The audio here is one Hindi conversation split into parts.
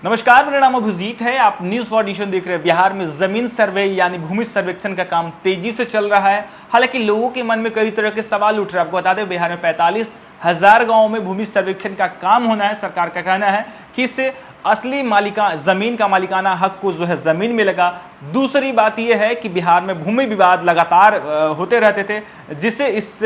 नमस्कार, मेरा नाम अभिजीत है। आप न्यूज फॉर नेशन देख रहे हैं। बिहार में जमीन सर्वे यानी भूमि सर्वेक्षण का काम तेजी से चल रहा है। हालांकि लोगों के मन में कई तरह के सवाल उठ रहे हैं। आपको बता दें, बिहार में 45,000 गांवों में भूमि सर्वेक्षण का काम होना है। सरकार का कहना है कि इससे असली जमीन का मालिकाना हक को जमीन मिलेगा। दूसरी बात यह है कि बिहार में भूमि विवाद लगातार होते रहते थे, जिसे इस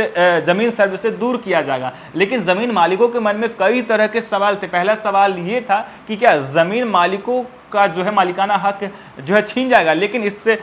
जमीन सर्वे से दूर किया जाएगा। लेकिन जमीन मालिकों के मन में कई तरह के सवाल थे। पहला सवाल ये था कि क्या जमीन मालिकों का मालिकाना हक छीन जाएगा। लेकिन इससे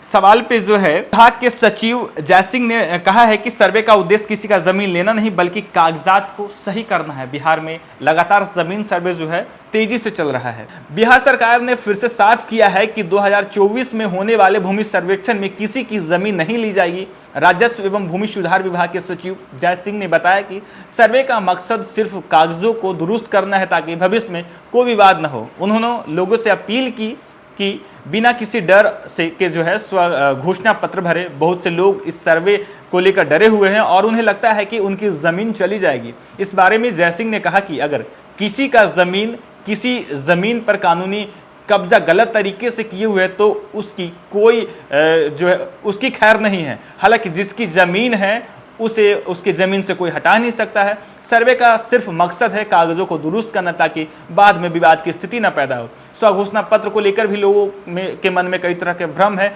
सवाल पे विभाग के सचिव जयसिंह ने कहा है कि सर्वे का उद्देश्य किसी का जमीन लेना नहीं बल्कि कागजात को सही करना है। बिहार में लगातार जमीन सर्वे तेजी से चल रहा है। बिहार सरकार ने फिर से साफ किया है कि 2024 में होने वाले भूमि सर्वेक्षण में किसी की जमीन नहीं ली जाएगी। राजस्व एवं भूमि सुधार विभाग के सचिव जयसिंह ने बताया कि सर्वे का मकसद सिर्फ कागजों को दुरुस्त करना है ताकि भविष्य में कोई विवाद न हो। उन्होंने लोगों से अपील की कि बिना किसी डर से के स्व घोषणा पत्र भरे। बहुत से लोग इस सर्वे को लेकर डरे हुए हैं और उन्हें लगता है कि उनकी जमीन चली जाएगी। इस बारे में जयसिंह ने कहा कि अगर किसी जमीन पर कानूनी कब्जा गलत तरीके से किए हुए तो उसकी कोई उसकी खैर नहीं है। हालांकि जिसकी जमीन है उसे उसकी जमीन से कोई हटा नहीं सकता है। सर्वे का सिर्फ मकसद है कागजों को दुरुस्त करना ताकि बाद में विवाद की स्थिति न पैदा हो। स्वघोषणा पत्र को लेकर भी लोगों के मन में कई तरह के भ्रम है।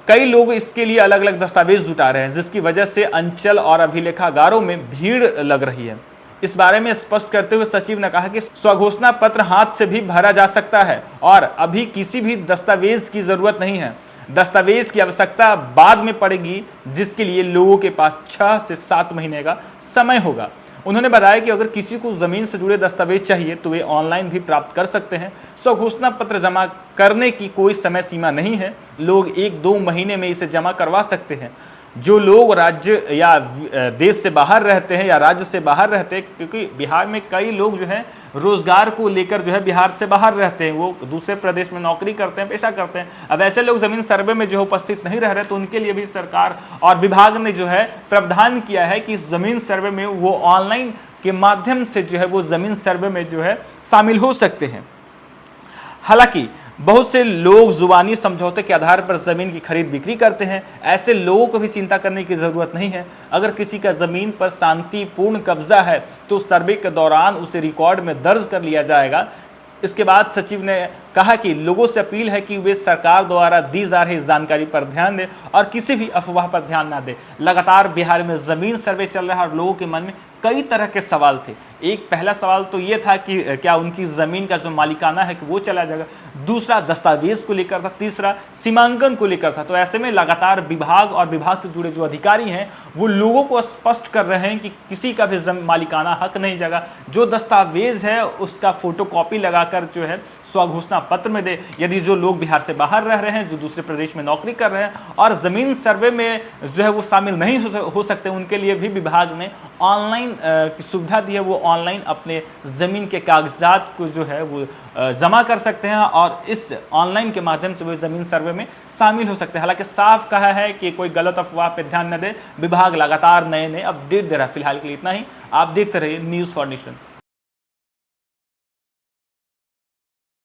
कई लोग इसके लिए अलग अलग दस्तावेज जुटा रहे हैं, जिसकी वजह से अंचल और अभिलेखागारों में भीड़ लग रही है। इस बारे में स्पष्ट करते हुए सचिव ने कहा कि स्वघोषणा पत्र हाथ से भी भरा जा सकता है और अभी किसी भी दस्तावेज की जरूरत नहीं है। दस्तावेज की आवश्यकता बाद में पड़ेगी, जिसके लिए लोगों के पास 6 से 7 महीने का समय होगा। उन्होंने बताया कि अगर किसी को जमीन से जुड़े दस्तावेज चाहिए तो वे ऑनलाइन भी प्राप्त कर सकते हैं। स्वघोषणा पत्र जमा करने की कोई समय सीमा नहीं है। लोग 1-2 महीने में इसे जमा करवा सकते हैं। जो लोग राज्य या देश से बाहर रहते हैं या राज्य से बाहर रहते हैं, क्योंकि बिहार में कई लोग रोजगार को लेकर बिहार से बाहर रहते हैं, वो दूसरे प्रदेश में नौकरी करते हैं, पेशा करते हैं। अब ऐसे लोग जमीन सर्वे में उपस्थित नहीं रह रहे, तो उनके लिए भी सरकार और विभाग ने प्रावधान किया है कि जमीन सर्वे में वो ऑनलाइन के माध्यम से वो जमीन सर्वे में शामिल हो सकते हैं। हालांकि बहुत से लोग जुबानी समझौते के आधार पर जमीन की खरीद बिक्री करते हैं। ऐसे लोगों को भी चिंता करने की जरूरत नहीं है। अगर किसी का जमीन पर शांतिपूर्ण कब्जा है तो सर्वे के दौरान उसे रिकॉर्ड में दर्ज कर लिया जाएगा। इसके बाद सचिव ने कहा कि लोगों से अपील है कि वे सरकार द्वारा दी जा रही जानकारी पर ध्यान दें और किसी भी अफवाह पर ध्यान ना दें। लगातार बिहार में जमीन सर्वे चल रहा है और लोगों के मन में कई तरह के सवाल थे। एक पहला सवाल तो ये था कि क्या उनकी जमीन का मालिकाना है कि वो चला जाएगा। दूसरा दस्तावेज को लेकर था। तीसरा सीमांकन को लेकर था। तो ऐसे में लगातार विभाग और विभाग से जुड़े जो अधिकारी हैं वो लोगों को स्पष्ट कर रहे हैं कि किसी का भी मालिकाना हक नहीं जाएगा। जो दस्तावेज है उसका फोटोकॉपी लगाकर स्वघोषणा पत्र में दे। यदि जो लोग बिहार से बाहर रह रहे हैं, जो दूसरे प्रदेश में नौकरी कर रहे हैं और जमीन सर्वे में वो शामिल नहीं हो सकते, उनके लिए भी विभाग ने ऑनलाइन की सुविधा दी है। वो ऑनलाइन अपने जमीन के कागजात को वो जमा कर सकते हैं और इस ऑनलाइन के माध्यम से वो जमीन सर्वे में शामिल हो सकते हैं। हालांकि साफ कहा है कि कोई गलत अफवाह पर ध्यान न दे। विभाग लगातार नए अपडेट दे रहा है। फिलहाल के लिए इतना ही। आप देखते रहिए न्यूज फॉर नेशन।